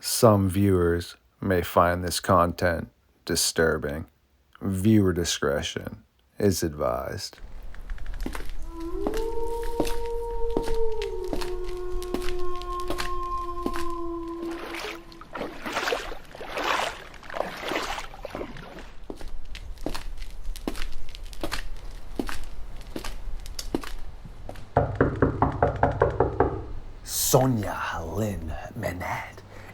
Some viewers may find this content disturbing. Viewer discretion is advised. Sonya, Lynn-Mynatt.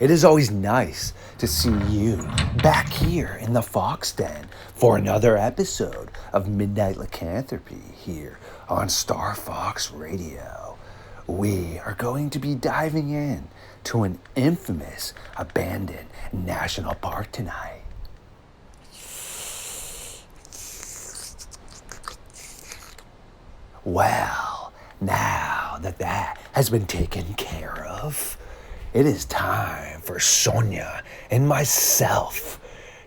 It is always nice to see you back here in the Fox Den for another episode of Midnight Lycanthropy here on StarFox Radio. We are going to be diving in to an infamous abandoned national park tonight. Well, now that that has been taken care of, it is time for Sonya and myself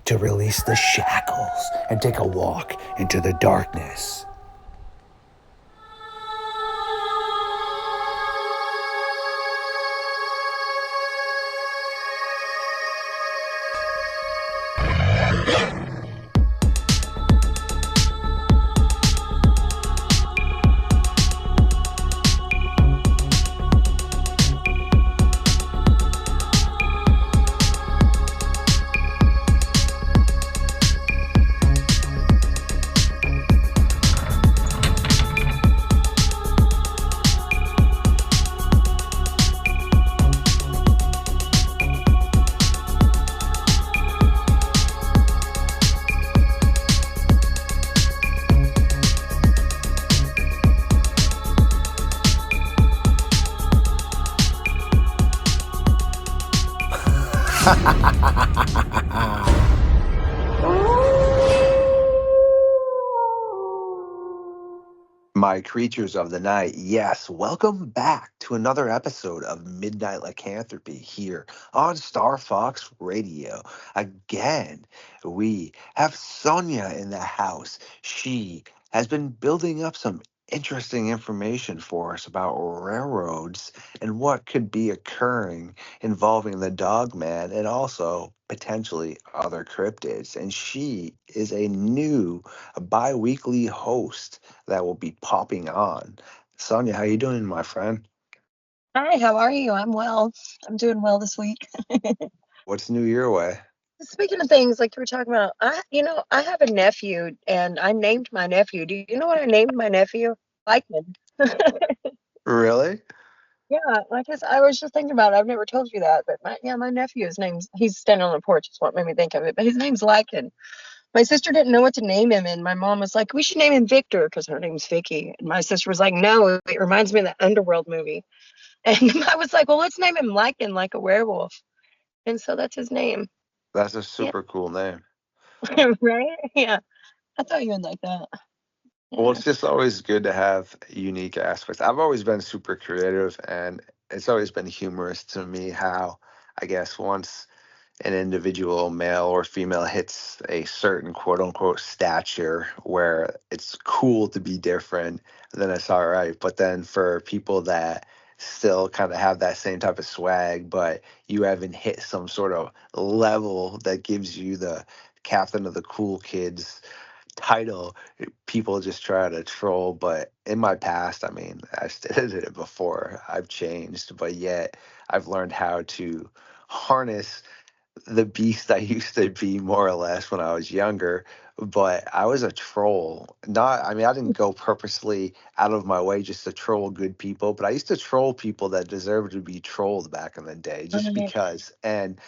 to release the shackles and take a walk into the darkness. My creatures of the night, yes, welcome back to another episode of Midnight Lycanthropy here on Star Fox Radio. Again, we have Sonya in the house. She has been building up some interesting information for us about railroads and what could be occurring involving the Dogman and also potentially other cryptids. And she is a new bi-weekly host that will be popping on. Sonya, how you doing, my friend? Hi, how are you? I'm well. I'm doing well this week. What's new your way? Speaking of things like you were talking about, I have a nephew and I named my nephew. Do you know what I named my nephew? Lycan. Really? Yeah, I was just thinking about it. I've never told you that, but my nephew, he's standing on the porch, is what made me think of it, but his name's Lycan. My sister didn't know what to name him, and my mom was like, we should name him Victor because her name's Vicky. And my sister was like, no, it reminds me of the Underworld movie. And I was like, well, let's name him Lycan, like a werewolf. And so that's his name. That's a Yeah. super cool name. Right? Yeah. I thought you would like that. Well, Yeah. it's just always good to have unique aspects. I've always been super creative, and it's always been humorous to me how, I guess, once an individual, male or female, hits a certain quote unquote stature where it's cool to be different, then it's all right. But then for people that still kind of have that same type of swag, but you haven't hit some sort of level that gives you the captain of the cool kids title, people just try to troll. But in my past, I mean, I did it before. I've changed, but yet I've learned how to harness the beast I used to be, more or less, when I was younger. But I was a troll. Not, I mean, I didn't go purposely out of my way just to troll good people, but I used to troll people that deserved to be trolled back in the day, just Mhm. because. And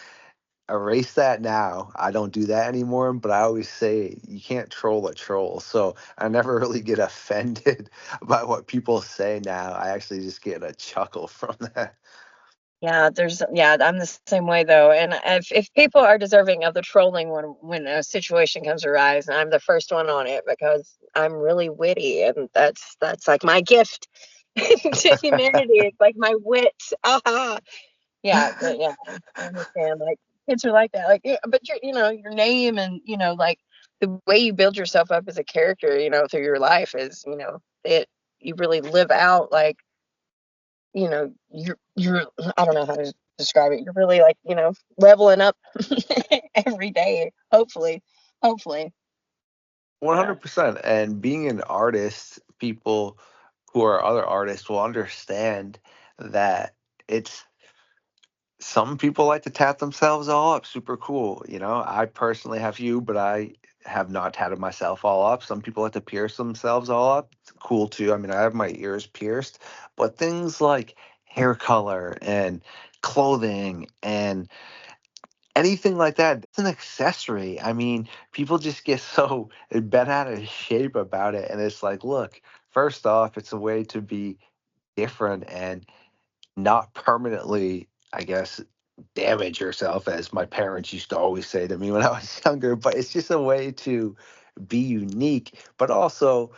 erase that now. I don't do that anymore, but I always say you can't troll a troll. So I never really get offended by what people say now. I actually just get a chuckle from that. Yeah, I'm the same way though. And if people are deserving of the trolling when a situation comes to rise, I'm the first one on it because I'm really witty and that's like my gift to humanity. It's like my wit. Aha. Yeah, but yeah, I understand. Like kids are like that. Like, yeah, but your name and like the way you build yourself up as a character, through your life is, it you really live out like, you're I don't know how to describe it. You're really like, leveling up every day, hopefully. Hopefully. Yeah. 100%. And being an artist, people who are other artists will understand that it's some people like to tat themselves all up. Super cool. I personally have few, but I have not tatted myself all up. Some people like to pierce themselves all up. It's cool too. I mean, I have my ears pierced, but things like hair color and clothing and anything like that, it's an accessory. I mean, people just get so bent out of shape about it. And it's like, look, first off, it's a way to be different and not permanently, I guess, damage yourself, as my parents used to always say to me when I was younger. But it's just a way to be unique. But also,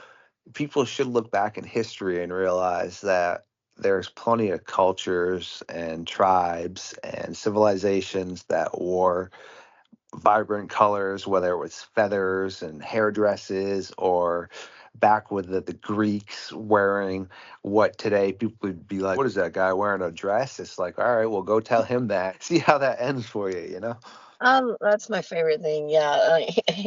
people should look back in history and realize that there's plenty of cultures and tribes and civilizations that wore vibrant colors, whether it was feathers and hairdresses, or back with the Greeks wearing what today people would be like, what is that guy wearing a dress? It's like, all right, well, go tell him that. See how that ends for you. That's my favorite thing. Yeah,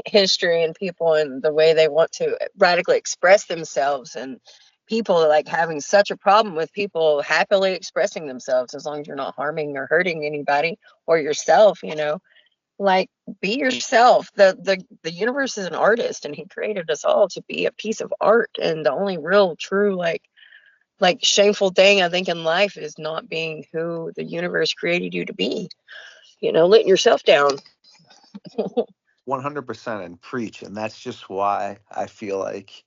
history and people and the way they want to radically express themselves, and people like having such a problem with people happily expressing themselves as long as you're not harming or hurting anybody or yourself. Like, be yourself. The universe is an artist, and he created us all to be a piece of art. And the only real true like shameful thing I think in life is not being who the universe created you to be. Letting yourself down. 100% and preach. And that's just why I feel like,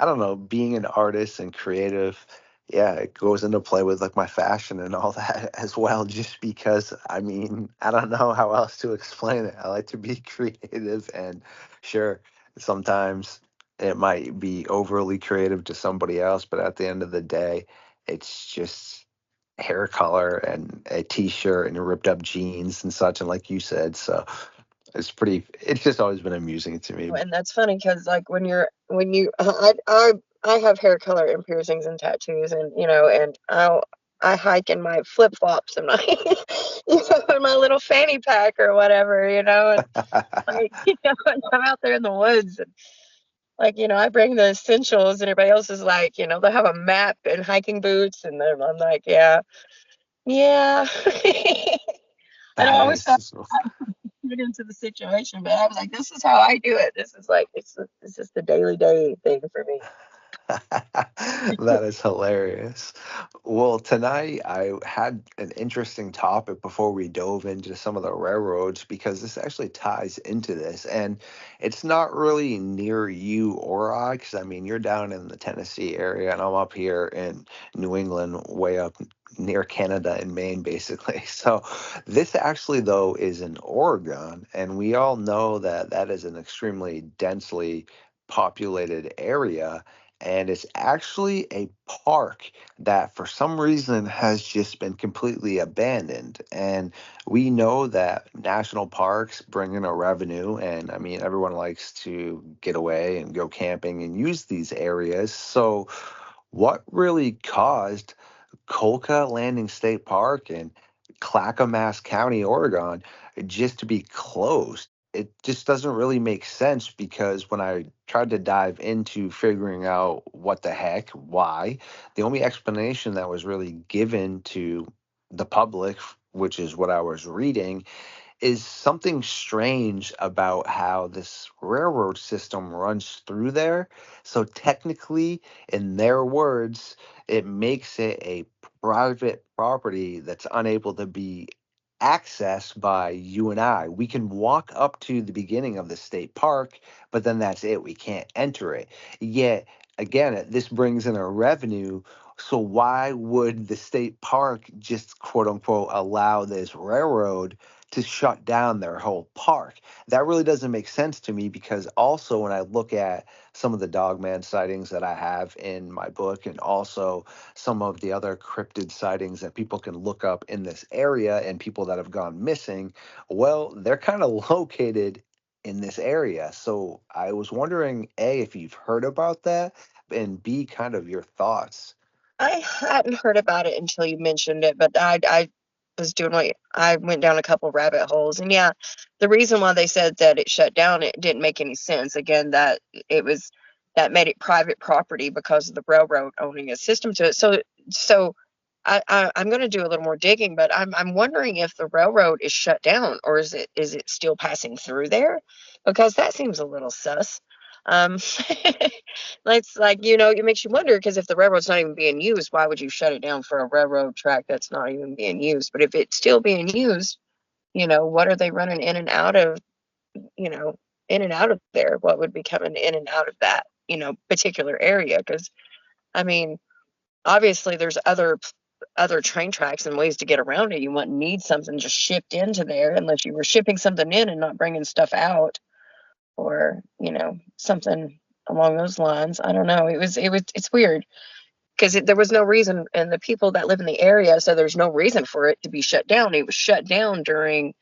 I don't know, being an artist and creative, yeah, it goes into play with like my fashion and all that as well, just because I mean, I don't know how else to explain it. I like to be creative, and sure, sometimes it might be overly creative to somebody else, but at the end of the day, it's just hair color and a t-shirt and ripped up jeans and such, and like you said, so it's just always been amusing to me. And that's funny because like I have hair color and piercings and tattoos, and and I hike in my flip flops and my and my little fanny pack or whatever, and like and I'm out there in the woods, and like I bring the essentials, and everybody else is like they have a map and hiking boots, and then I'm like yeah. And I That always thought is get into the situation, but I was like, this is how I do it. This is like it's just a daily day thing for me. that is hilarious. Well, tonight I had an interesting topic before we dove into some of the railroads, because this actually ties into this. And it's not really near you or I, because I mean, you're down in the Tennessee area and I'm up here in New England, way up near Canada and Maine, basically. So this actually, though, is in Oregon. And we all know that that is an extremely densely populated area, and it's actually a park that for some reason has just been completely abandoned. And we know that national parks bring in a revenue, and I mean, everyone likes to get away and go camping and use these areas. So what really caused Coalca Landing State Park in Clackamas County, Oregon, just to be closed? It just doesn't really make sense, because when I tried to dive into figuring out what the heck, why, the only explanation that was really given to the public, which is what I was reading, is something strange about how this railroad system runs through there. So technically, in their words, it makes it a private property that's unable to be accessed by you and I. We can walk up to the beginning of the state park, but then that's it. We can't enter it. Yet again, this brings in a revenue. So why would the state park just quote unquote allow this railroad to shut down their whole park? That really doesn't make sense to me, because also when I look at some of the Dogman sightings that I have in my book, and also some of the other cryptid sightings that people can look up in this area and people that have gone missing, well, they're kind of located in this area. So I was wondering, A, if you've heard about that, and B, kind of your thoughts. I hadn't heard about it until you mentioned it, but I was doing what I went down a couple rabbit holes, and yeah, the reason why they said that it shut down, it didn't make any sense. Again, that it was that made it private property because of the railroad owning a system to it. So I'm going to do a little more digging, but I'm wondering if the railroad is shut down, or is it still passing through there? Because that seems a little sus. Um, it's like, it makes you wonder, because if the railroad's not even being used, why would you shut it down for a railroad track that's not even being used? But if it's still being used, what are they running in and out of, you know, in and out of there? What would be coming in and out of that, particular area? Because, I mean, obviously there's other train tracks and ways to get around it. You wouldn't need something just shipped into there unless you were shipping something in and not bringing stuff out, or something along those lines. I don't know. It's weird, because there was no reason, and the people that live in the area, so there's no reason for it to be shut down. It was shut down during,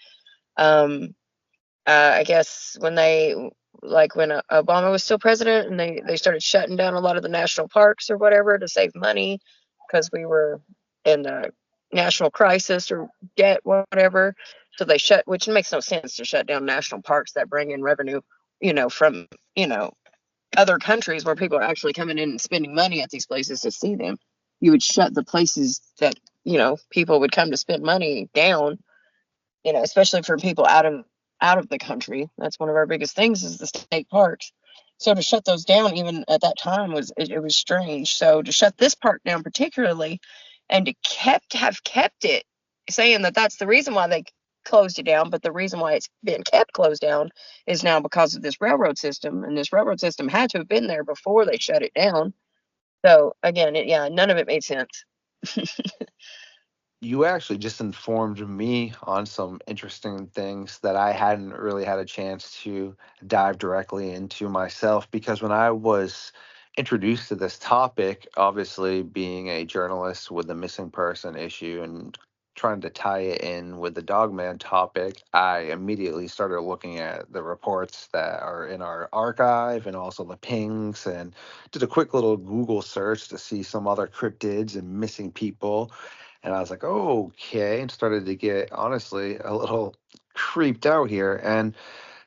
I guess, when Obama was still president, and they started shutting down a lot of the national parks or whatever to save money, because we were in a national crisis or debt, whatever. So they shut, which makes no sense to shut down national parks that bring in revenue, from, other countries where people are actually coming in and spending money at these places to see them. You would shut the places that, people would come to spend money down, especially for people out of the country. That's one of our biggest things, is the state parks. So to shut those down even at that time it was strange. So to shut this park down particularly, and to have kept it, saying that that's the reason why they closed it down, but the reason why it's been kept closed down is now because of this railroad system, and this railroad system had to have been there before they shut it down. So again, none of it made sense. You actually just informed me on some interesting things that I hadn't really had a chance to dive directly into myself, because when I was introduced to this topic, obviously being a journalist with the missing person issue and trying to tie it in with the Dogman topic, I immediately started looking at the reports that are in our archive and also the pings, and did a quick little Google search to see some other cryptids and missing people. And I was like, oh, okay, and started to get, honestly, a little creeped out here. And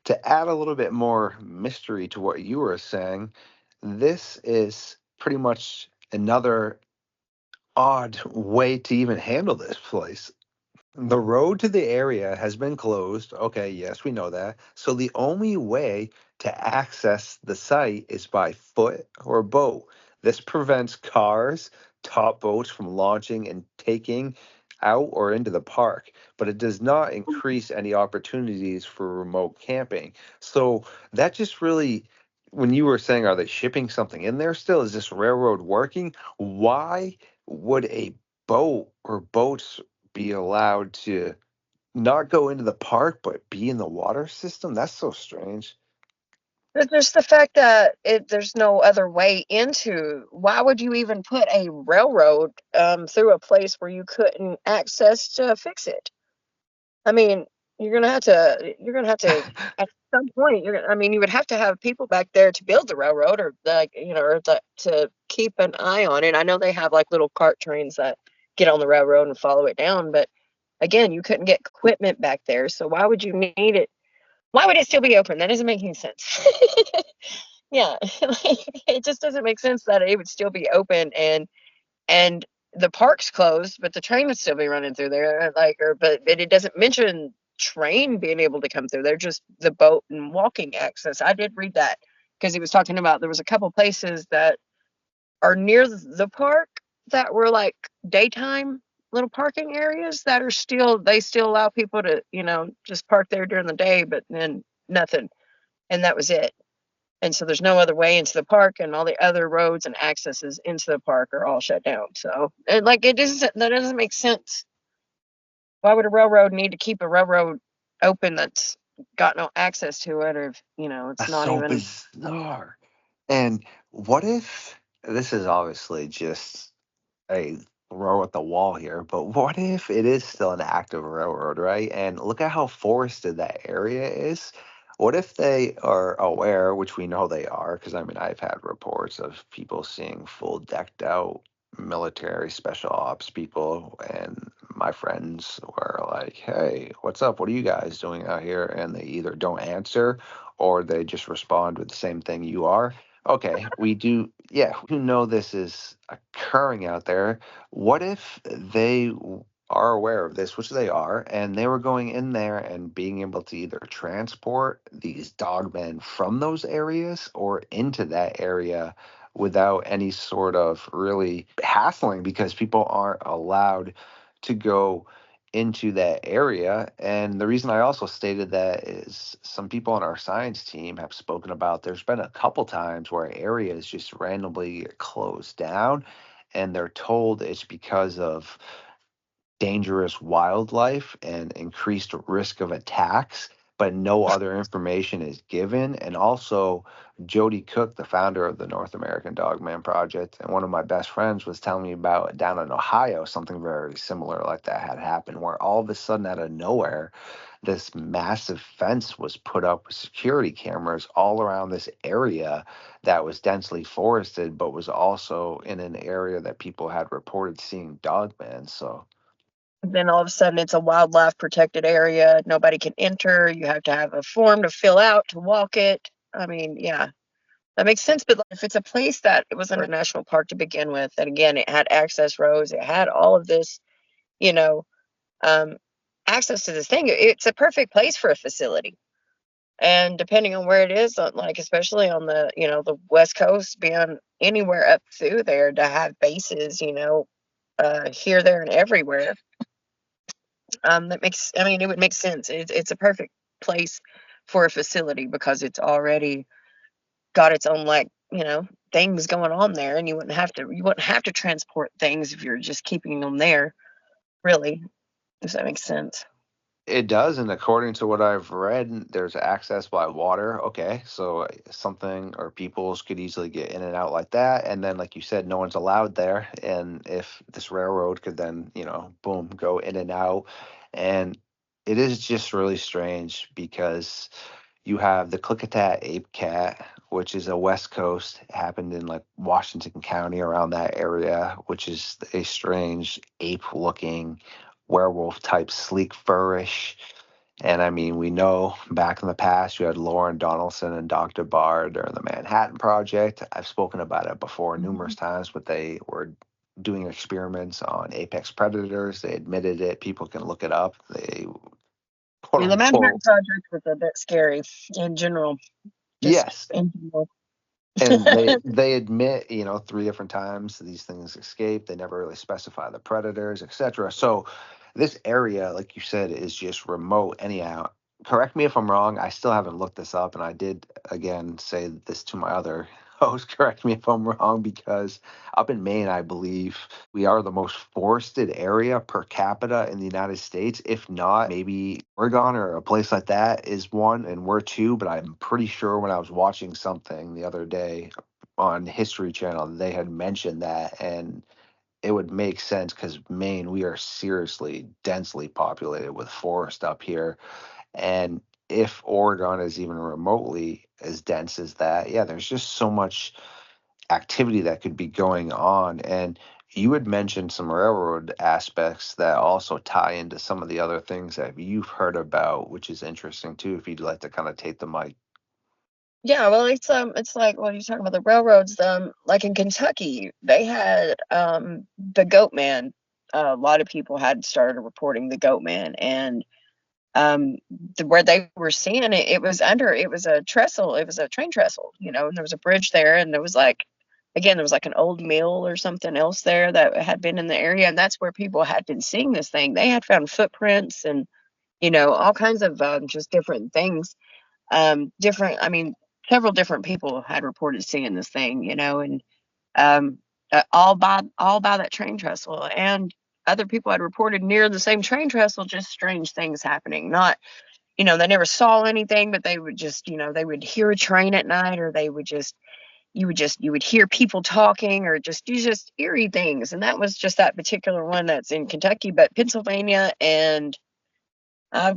to add a little bit more mystery to what you were saying, this is pretty much another odd way to even handle this place. The road to the area has been closed. Okay, yes, we know that. So the only way to access the site is by foot or boat. This prevents cars, top boats from launching and taking out or into the park, but it does not increase any opportunities for remote camping. So that just really, when you were saying, are they shipping something in there still? Is this railroad working? Why would a boat or boats be allowed to not go into the park but be in the water system? That's so strange. But just the fact that there's no other way into. Why would you even put a railroad through a place where you couldn't access to fix it? I mean, you're gonna have to at some point. I mean, you would have to have people back there to build the railroad, or to keep an eye on it. I know they have like little cart trains that get on the railroad and follow it down, but again, you couldn't get equipment back there. So why would you need it? Why would it still be open? That doesn't make any sense. Yeah, like, it just doesn't make sense that it would still be open, and the park's closed, but the train would still be running through there. But it doesn't mention train being able to come through there, just the boat and walking access. I did read that, because he was talking about there was a couple places that are near the park that were like daytime little parking areas that are they still allow people to, just park there during the day, but then nothing. And that was it. And so there's no other way into the park, and all the other roads and accesses into the park are all shut down. So, that doesn't make sense. Why would a railroad need to keep a railroad open that's got no access to it, or if, it's That's not so even. bizarre. And what if, this is obviously just a throw at the wall here, but what if it is still an active railroad, right? And look at how forested that area is. What if they are aware, which we know they are, because I mean, I've had reports of people seeing full decked out military special ops people and my friends were like, hey, what's up? What are you guys doing out here? And they either don't answer or they just respond with the same thing you are. Okay, we do. Yeah, we know this is occurring out there. What if they are aware of this, which they are, and they were going in there and being able to either transport these dogmen from those areas or into that area without any sort of really hassling, because people aren't allowed to go into that area. And the reason I also stated that is some people on our science team have spoken about there's been a couple times where areas just randomly get closed down, and they're told it's because of dangerous wildlife and increased risk of attacks, but no other information is given. And also, Jody Cook, the founder of the North American Dogman Project, and one of my best friends was telling me about down in Ohio, something very similar like that had happened, where all of a sudden, out of nowhere, this massive fence was put up with security cameras all around this area that was densely forested, but was also in an area that people had reported seeing dogmen. So Then all of a sudden it's a wildlife protected area. Nobody can enter. You have to have a form to fill out to walk it. I mean, yeah, that makes sense. But if it's a place that it was in a national park to begin with, and again, it had access roads, it had all of this, you know, um, access to this thing, it's a perfect place for a facility. And depending on where it is, like especially on the, the West Coast, being anywhere up through there to have bases, here, there, and everywhere. That makes, I mean, it would make sense. It's a perfect place for a facility because it's already got its own, like, things going on there, and you wouldn't have to transport things if you're just keeping them there. Really, does that make sense? it does, and according to what I've read, there's access by water. Okay, so something or peoples could easily get in and out like that. And then, like you said, no one's allowed there. And if this railroad could then, boom, go in and out. And it is just really strange because you have the Klickitat ape cat, which is a West Coast, happened in like Washington County around that area, which is a strange ape looking werewolf type, sleek furish. And I mean, we know back in the past you had Lauren Donaldson and Dr. Barr during the Manhattan Project. I've spoken about it before numerous Mhm. times, but they were doing experiments on apex predators. They admitted it. People can look it up. They quote Yeah, the Manhattan unquote. Project was a bit scary in general. Just Yes, in general. and they admit, three different times these things escape. They never really specify the predators, etc. So this area, like you said, is just remote anyhow. Correct me if I'm wrong. I still haven't looked this up, and I did again say this to my other host. Correct me if I'm wrong, because up in Maine, I believe we are the most forested area per capita in the United States. If not, maybe Oregon or a place like that is one, and we're two. But I'm pretty sure when I was watching something the other day on History Channel, they had mentioned that, and it would make sense because Maine, we are seriously densely populated with forest up here. And if Oregon is even remotely as dense as that, yeah, there's just so much activity that could be going on. And you had mentioned some railroad aspects that also tie into some of the other things that you've heard about, which is interesting too, if you'd like to kind of take the mic. Yeah, well, it's like, well, you're talking about the railroads. Like in Kentucky, they had the Goat Man. A lot of people had started reporting the Goat Man, and um, where they were seeing it, it was a trestle, it was a train trestle, and there was a bridge there, and there was like, again, there was like an old mill or something else there that had been in the area, and that's where people had been seeing this thing. They had found footprints and all kinds of just different things. Different, I mean, several different people had reported seeing this thing, and um, all by that train trestle, and other people had reported near the same train trestle just strange things happening. Not, they never saw anything, but they would just, they would hear a train at night, or they would just you would hear people talking, or just eerie things. And that was just that particular one that's in Kentucky. But Pennsylvania and uh,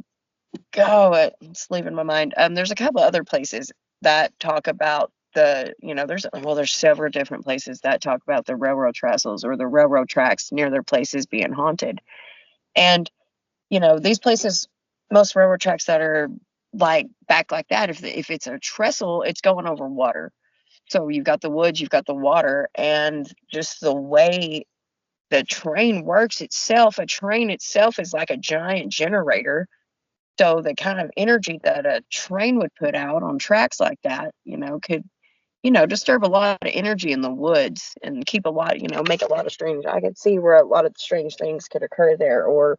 it's leaving my mind. There's a couple other places that talk about there's several different places that talk about the railroad trestles or the railroad tracks near their places being haunted. And, these places, most railroad tracks that are like back like that, if it's a trestle, it's going over water. So you've got the woods, you've got the water, and just the way the train works itself, a train itself is like a giant generator. So the kind of energy that a train would put out on tracks like that, could, disturb a lot of energy in the woods and keep a lot, make a lot of strange. I could see where a lot of strange things could occur there, or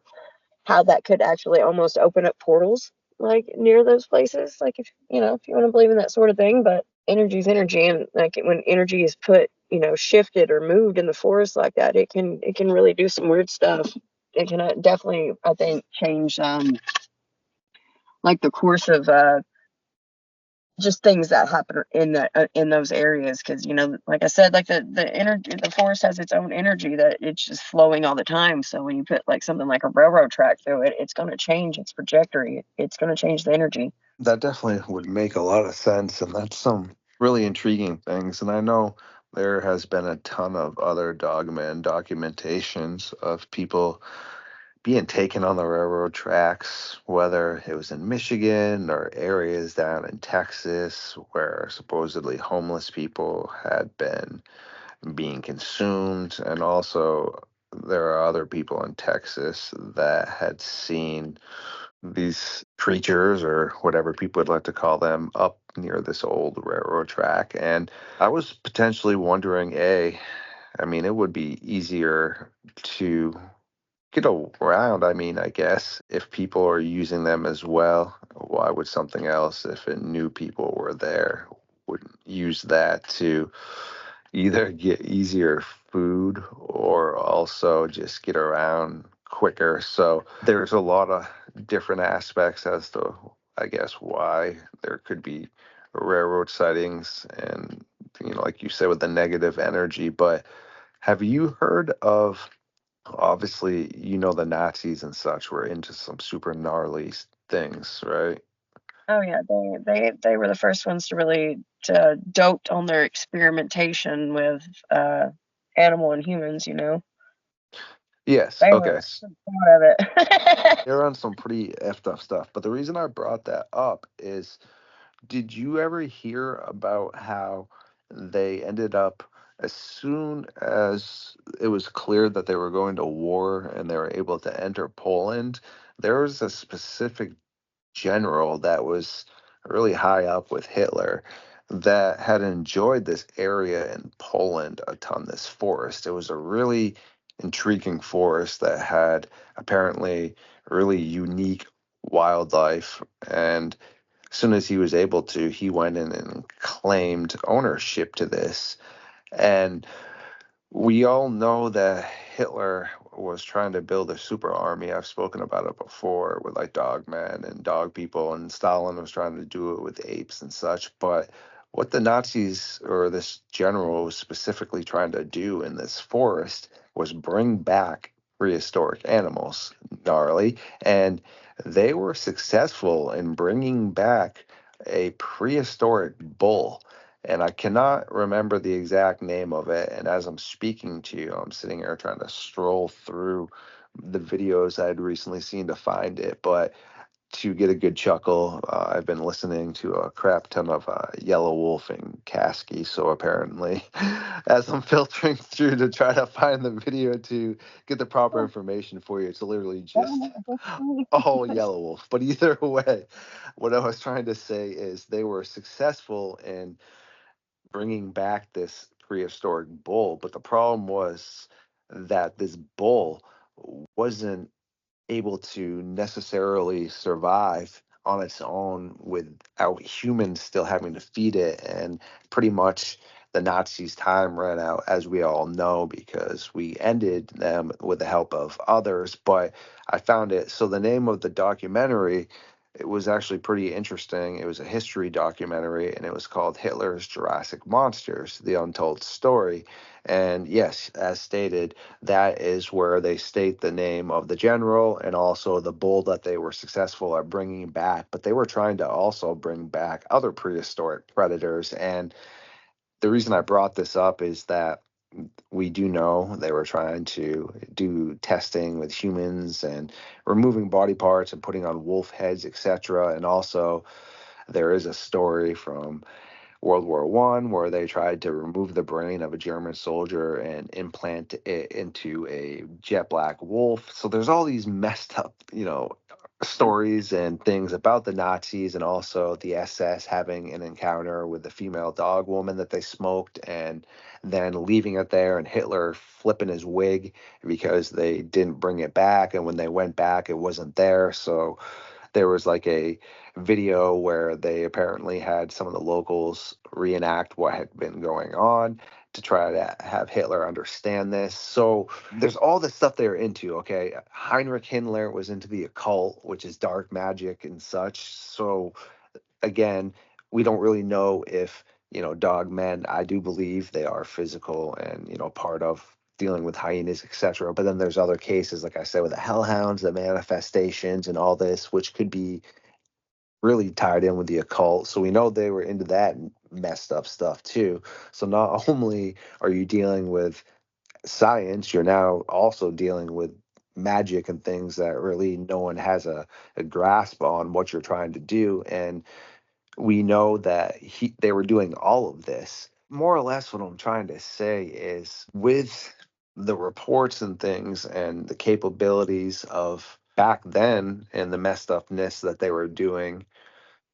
how that could actually almost open up portals like near those places. Like if you want to believe in that sort of thing, but energy's energy, and like when energy is put, shifted or moved in the forest like that, it can really do some weird stuff. It can definitely, I think, change like the course of just things that happen in in those areas, because like I said, like the energy, the forest has its own energy that it's just flowing all the time. So when you put like something like a railroad track through it, it's going to change its trajectory. It's going to change the energy. That definitely would make a lot of sense, and that's some really intriguing things. And I know there has been a ton of other Dogman documentations of people being taken on the railroad tracks, whether it was in Michigan or areas down in Texas where supposedly homeless people had been being consumed. And also, there are other people in Texas that had seen these creatures, or whatever people would like to call them, up near this old railroad track. And I was potentially wondering, I mean, it would be easier to get around. I mean, I guess if people are using them as well, why would something else, if it knew people were there, would use that to either get easier food or also just get around quicker? So there's a lot of different aspects as to, I guess, why there could be railroad sightings, and like you said, with the negative energy. But have you heard of, obviously, the Nazis and such were into some super gnarly things, right? Oh yeah, they were the first ones to really to dote on their experimentation with animal and humans. Yes. They were Okay. proud of it. They're on some pretty effed up stuff. But the reason I brought that up is, did you ever hear about how they ended up, as soon as it was clear that they were going to war and they were able to enter Poland, there was a specific general that was really high up with Hitler that had enjoyed this area in Poland a ton, this forest. It was a really intriguing forest that had apparently really unique wildlife. And as soon as he was able to, he went in and claimed ownership to this. And we all know that Hitler was trying to build a super army. I've spoken about it before with like Dogman and dog people, and Stalin was trying to do it with apes and such. But what the Nazis, or this general, was specifically trying to do in this forest was bring back prehistoric animals, gnarly. And they were successful in bringing back a prehistoric bull, and I cannot remember the exact name of it. And as I'm speaking to you, I'm sitting here trying to stroll through the videos I'd recently seen to find it. But to get a good chuckle, I've been listening to a crap ton of Yellow Wolf and Kasky. So apparently, as I'm filtering through to try to find the video to get the proper information for you, it's literally just all Yellow Wolf. But either way, what I was trying to say is they were successful in bringing back this prehistoric bull. But the problem was that this bull wasn't able to necessarily survive on its own without humans still having to feed it. And pretty much the Nazis' time ran out, as we all know, because we ended them with the help of others. But I found it. So the name of the documentary, it was actually pretty interesting. It was a history documentary, and it was called Hitler's Jurassic Monsters: The Untold Story. And yes, as stated, that is where they state the name of the general and also the bull that they were successful at bringing back. But they were trying to also bring back other prehistoric predators. And the reason I brought this up is that we do know they were trying to do testing with humans and removing body parts and putting on wolf heads, etc. And also, there is a story from World War I, where they tried to remove the brain of a German soldier and implant it into a jet black wolf. So there's all these messed up, stories and things about the Nazis, and also the SS having an encounter with the female dog woman that they smoked and then leaving it there, and Hitler flipping his wig because they didn't bring it back. And when they went back, it wasn't there. So there was like a video where they apparently had some of the locals reenact what had been going on to try to have Hitler understand this. So there's all this stuff they're into, okay? Heinrich Himmler was into the occult, which is dark magic and such. So again, we don't really know if, dogmen, I do believe they are physical and, part of dealing with hyenas, etc. But then there's other cases, like I said, with the hellhounds, the manifestations and all this, which could be really tied in with the occult. So we know they were into that messed up stuff too. So not only are you dealing with science, you're now also dealing with magic and things that really no one has a grasp on what you're trying to do. And we know that they were doing all of this. More or less, what I'm trying to say is, with the reports and things and the capabilities of back then and the messed upness that they were doing,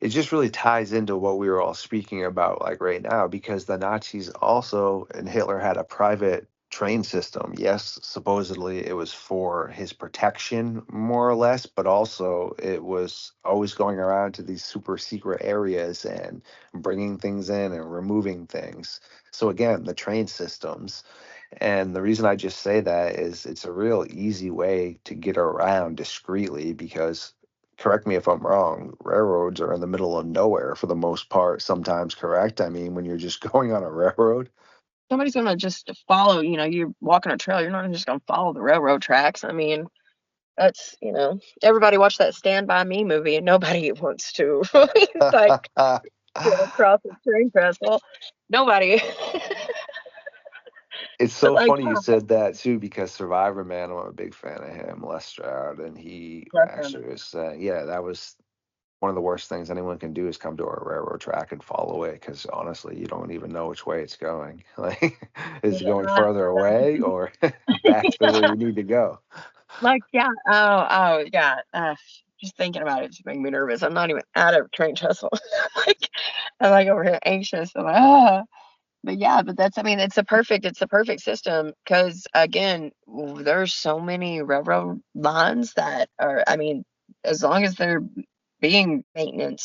it just really ties into what we were all speaking about like right now, because the Nazis also and Hitler had a private train system. Yes, supposedly it was for his protection more or less, but also it was always going around to these super secret areas and bringing things in and removing things. So again, the train systems. And the reason I just say that is it's a real easy way to get around discreetly, because, correct me if I'm wrong, railroads are in the middle of nowhere for the most part, sometimes, correct? I mean, when you're just going on a railroad. Somebody's gonna just follow, you're walking a trail, you're not just gonna follow the railroad tracks. I mean, that's, everybody watched that Stand By Me movie and nobody wants to like cross the train tracks. Well, nobody. It's But so like, funny you said that too, because Survivor Man, I'm a big fan of him, Les Stroud, and he yeah, actually was saying, yeah, that was one of the worst things anyone can do is come to a railroad track and follow it, because honestly, you don't even know which way it's going. Like, is it going yeah, further away or back to where you need to go? like, yeah. Oh, yeah. Just thinking about it just making me nervous. I'm not even out of train trestle. like, I'm like over here anxious. I'm like, ah. But yeah, but that's, I mean, it's a perfect system because again, there's so many railroad lines that are, I mean, as long as they're being maintained,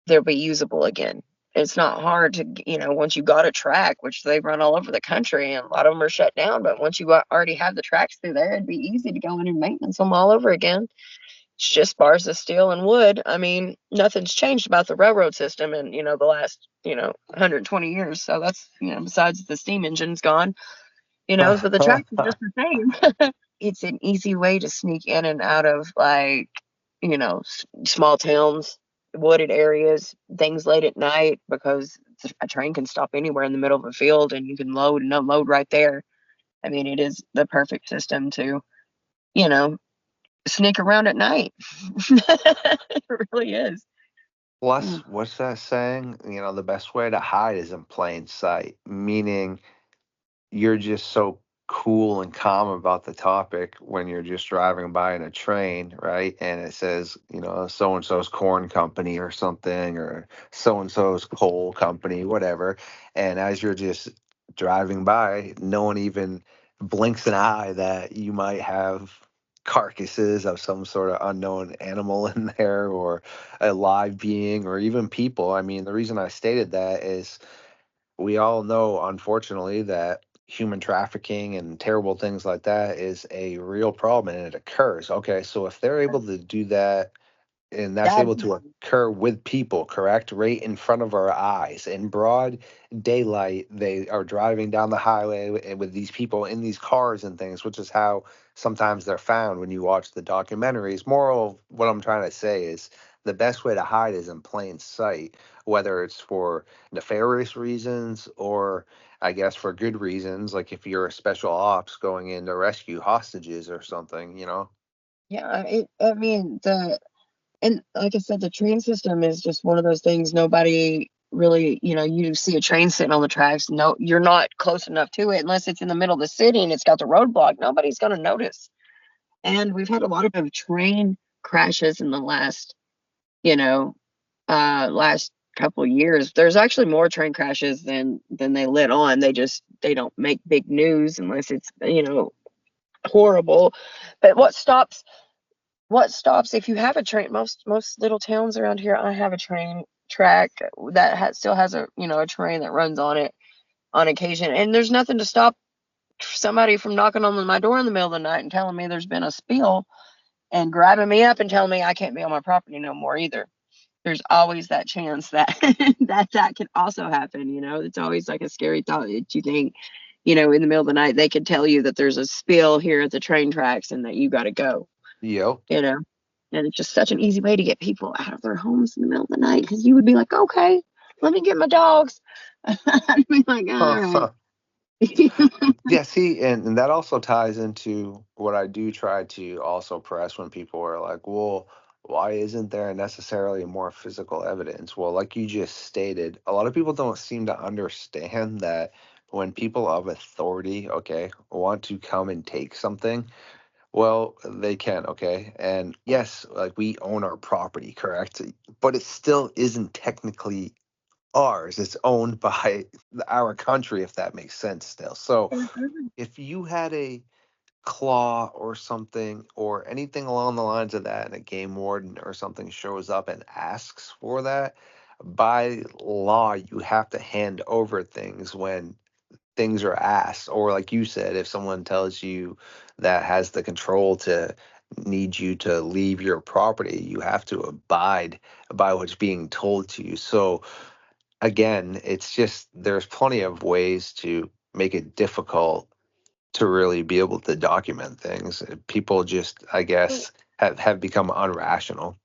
they'll be usable again. It's not hard to, once you got a track, which they run all over the country and a lot of them are shut down, but once you already have the tracks through there, it'd be easy to go in and maintenance them all over again. It's just bars of steel and wood. I mean, nothing's changed about the railroad system in, the last, 120 years. So that's, besides the steam engine's gone, but the tracks are just the same. It's an easy way to sneak in and out of like, small towns, wooded areas, things late at night, because a train can stop anywhere in the middle of a field and you can load and unload right there. I mean, it is the perfect system to, you know, sneak around at night. It really is. Plus, Mm. what's that saying? The best way to hide is in plain sight, meaning you're just so cool and calm about the topic when you're just driving by in a train, right? And it says, so and so's corn company or something, or so and so's coal company, whatever. And as you're just driving by, no one even blinks an eye that you might have carcasses of some sort of unknown animal in there, or a live being, or even people. I mean, the reason I stated that is we all know, unfortunately, that human trafficking and terrible things like that is a real problem and it occurs. Okay, so if they're able to do that, and that's That able to occur with people, correct, right in front of our eyes in broad daylight, they are driving down the highway with these people in these cars and things, which is how sometimes they're found when you watch the documentaries. Moral of what I'm trying to say is the best way to hide is in plain sight. whether it's for nefarious reasons or I guess for good reasons, like if you're a special ops going in to rescue hostages or something, you know? Yeah, I mean, and like I said, the train system is just one of those things nobody really, you see a train sitting on the tracks. No, you're not close enough to it unless it's in the middle of the city and it's got the roadblock. Nobody's going to notice. And we've had a lot of train crashes in the you know, last couple years. There's actually more train crashes than they let on. They don't make big news unless it's, horrible. But what stops if you have a train? Most little towns around here, I have a train track that still has a train that runs on it on occasion, and there's nothing to stop somebody from knocking on my door in the middle of the night and telling me there's been a spill and grabbing me up and telling me I can't be on my property no more either. There's always that chance that that can also happen. It's always like a scary thought that you think, in the middle of the night they could tell you that there's a spill here at the train tracks and that you got to go. Yep. you know and it's just such an easy way to get people out of their homes in the middle of the night, because you would be like, okay, let me get my dogs. I'd be like, all right. Yeah, see, and that also ties into what I do try to also press when people are like, well, why isn't there necessarily more physical evidence? Well, like you just stated, a lot of people don't seem to understand that when people of authority, okay, want to come and take something, well, they can, okay? And yes, like we own our property, correct? But it still isn't technically ours. It's owned by our country, if that makes sense still. So if you had a claw or something or anything along the lines of that and a game warden or something shows up and asks for that, by law you have to hand over things when things are asked. Or like you said, if someone tells you that has the control to need you to leave your property, you have to abide by what's being told to you. So again, it's just there's plenty of ways to make it difficult to really be able to document things. People just, I guess, have become unrational.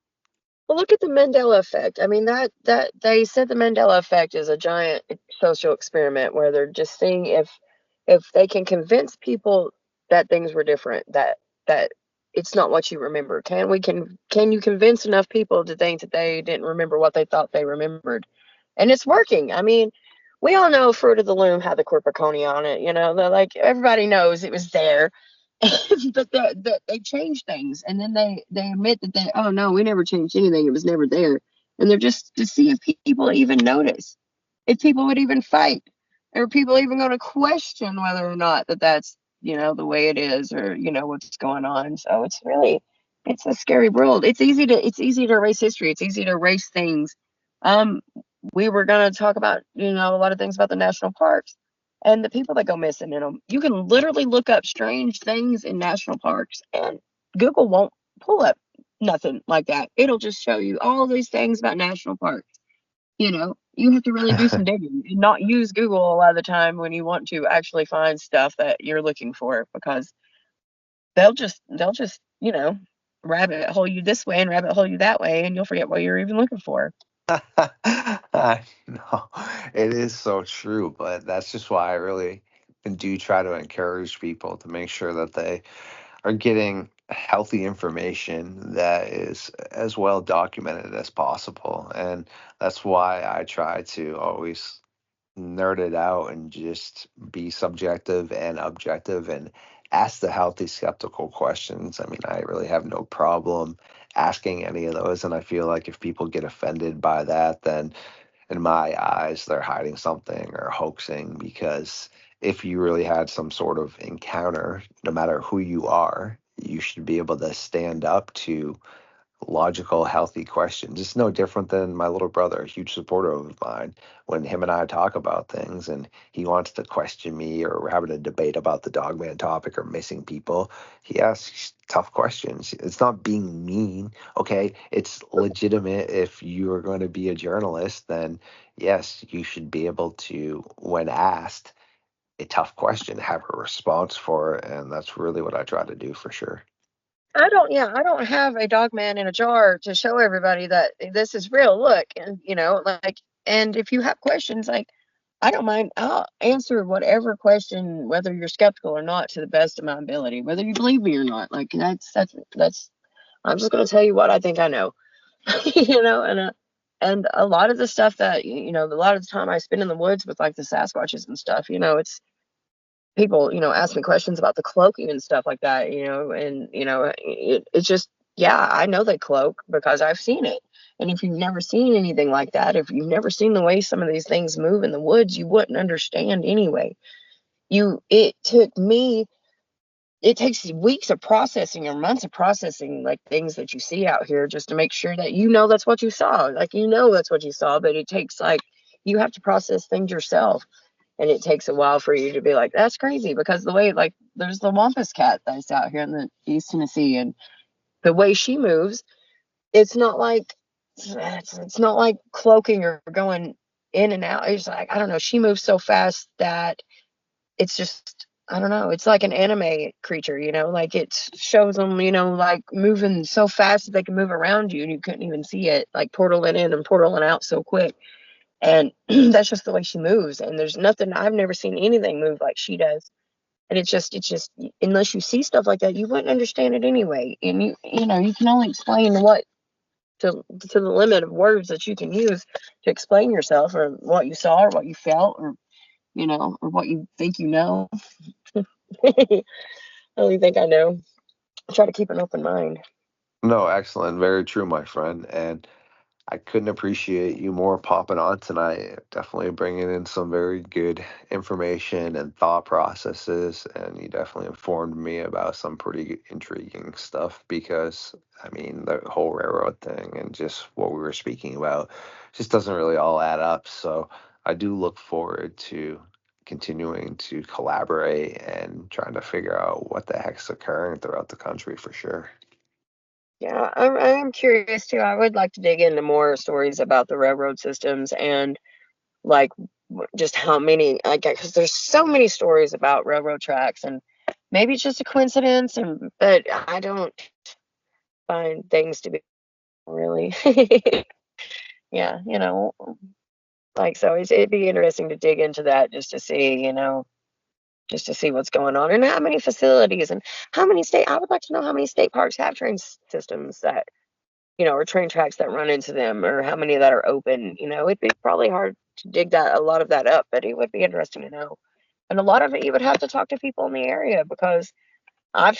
Well, look at the Mandela effect. I mean, that they said the Mandela effect is a giant social experiment where they're just seeing if they can convince people that things were different, that it's not what you remember. Can you convince enough people to think that they didn't remember what they thought they remembered? And it's working. I mean, we all know Fruit of the Loom had the corpicone on it. They're like, everybody knows it was there. But they change things, and then they admit that oh no, we never changed anything, it was never there. And they're just to see if people even notice, if people would even fight, or people even going to question whether or not that's the way it is, or what's going on. So it's a scary world. It's easy to erase history, it's easy to erase things. um we were going to talk about a lot of things about the national parks and the people that go missing in them. You can literally look up strange things in national parks, and Google won't pull up nothing like that. It'll just show you all these things about national parks. You have to really do some digging and not use Google a lot of the time when you want to actually find stuff that you're looking for, because they'll just rabbit hole you this way and rabbit hole you that way, and you'll forget what you're even looking for. I know it is so true, but that's just why I really do try to encourage people to make sure that they are getting healthy information that is as well documented as possible. And that's why I try to always nerd it out and just be subjective and objective and ask the healthy skeptical questions. I mean, I really have no problem asking any of those. And I feel like if people get offended by that, then in my eyes, they're hiding something or hoaxing, because if you really had some sort of encounter, no matter who you are, you should be able to stand up to logical, healthy questions. It's no different than my little brother, a huge supporter of mine. When him and I talk about things and he wants to question me, or we're having a debate about the Dogman topic or missing people, he asks tough questions. It's not being mean, okay? It's legitimate. If you are going to be a journalist, then yes, you should be able to, when asked a tough question, have a response for it. And that's really what I try to do for sure. I don't have a dog man in a jar to show everybody that this is real. Look, and like And if you have questions, like, I don't mind. I'll answer whatever question, whether you're skeptical or not, to the best of my ability, whether you believe me or not. Like, that's. I'm just gonna tell you what I think I know, and a lot of the stuff that a lot of the time I spend in the woods with like the Sasquatches and stuff. It's people, ask me questions about the cloaking and stuff like that. And it's just, yeah, I know they cloak because I've seen it. And if you've never seen anything like that, if you've never seen the way some of these things move in the woods, you wouldn't understand anyway. It took me it takes weeks of processing or months of processing like things that you see out here just to make sure that that's what you saw. Like that's what you saw, but it takes like you have to process things yourself. And it takes a while for you to be like, that's crazy, because the way, like, there's the Wampus cat that's out here in the East Tennessee, and the way she moves, it's not like cloaking or going in and out. It's like, I don't know, she moves so fast that it's just, I don't know, it's like an anime creature, like it shows them, like moving so fast that they can move around you and you couldn't even see it, like portaling in and portaling out so quick. And that's just the way she moves. And there's nothing, I've never seen anything move like she does. And it's just, unless you see stuff like that, you wouldn't understand it anyway. And you can only explain what to the limit of words that you can use to explain yourself, or what you saw, or what you felt, or, or what you think you know. I only think I know. I try to keep an open mind. No, excellent. Very true, my friend. And I couldn't appreciate you more popping on tonight. Definitely bringing in some very good information and thought processes. And you definitely informed me about some pretty intriguing stuff because, I mean, the whole railroad thing and just what we were speaking about just doesn't really all add up. So I do look forward to continuing to collaborate and trying to figure out what the heck's occurring throughout the country for sure. Yeah, I'm curious too. I would like to dig into more stories about the railroad systems, and like just how many, like, because there's so many stories about railroad tracks, and maybe it's just a coincidence, but I don't find things to be really. Yeah, like, so it'd be interesting to dig into that, just to see, just to see what's going on, and how many facilities, and how many I would like to know how many state parks have train systems that, or train tracks that run into them, or how many that are open. It'd be probably hard to dig a lot of that up, but it would be interesting to know. And a lot of it, you would have to talk to people in the area, because I've,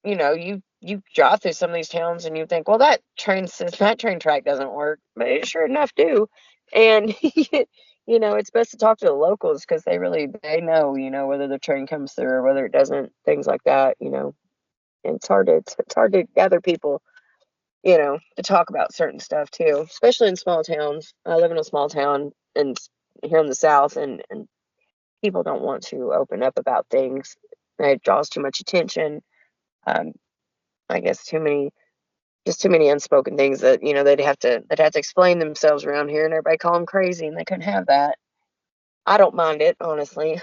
you drive through some of these towns and you think, well, that train track doesn't work, but it sure enough do. And it's best to talk to the locals, because they know, whether the train comes through or whether it doesn't, things like that. And it's hard to gather people, to talk about certain stuff too, especially in small towns. I live in a small town, and here in the South, and people don't want to open up about things. It draws too much attention. Um, I guess too many unspoken things that, they'd have to explain themselves around here, and everybody call them crazy, and they couldn't have that. I don't mind it, honestly.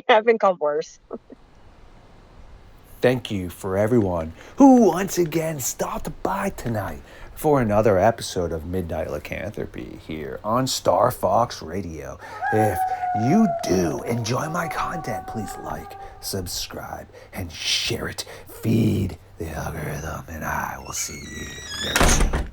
I've been called worse. Thank you for everyone who once again stopped by tonight for another episode of Midnight Lycanthropy here on Star Fox Radio. If you do enjoy my content, please like, subscribe, and share it. Feed the algorithm, and I will see you very soon.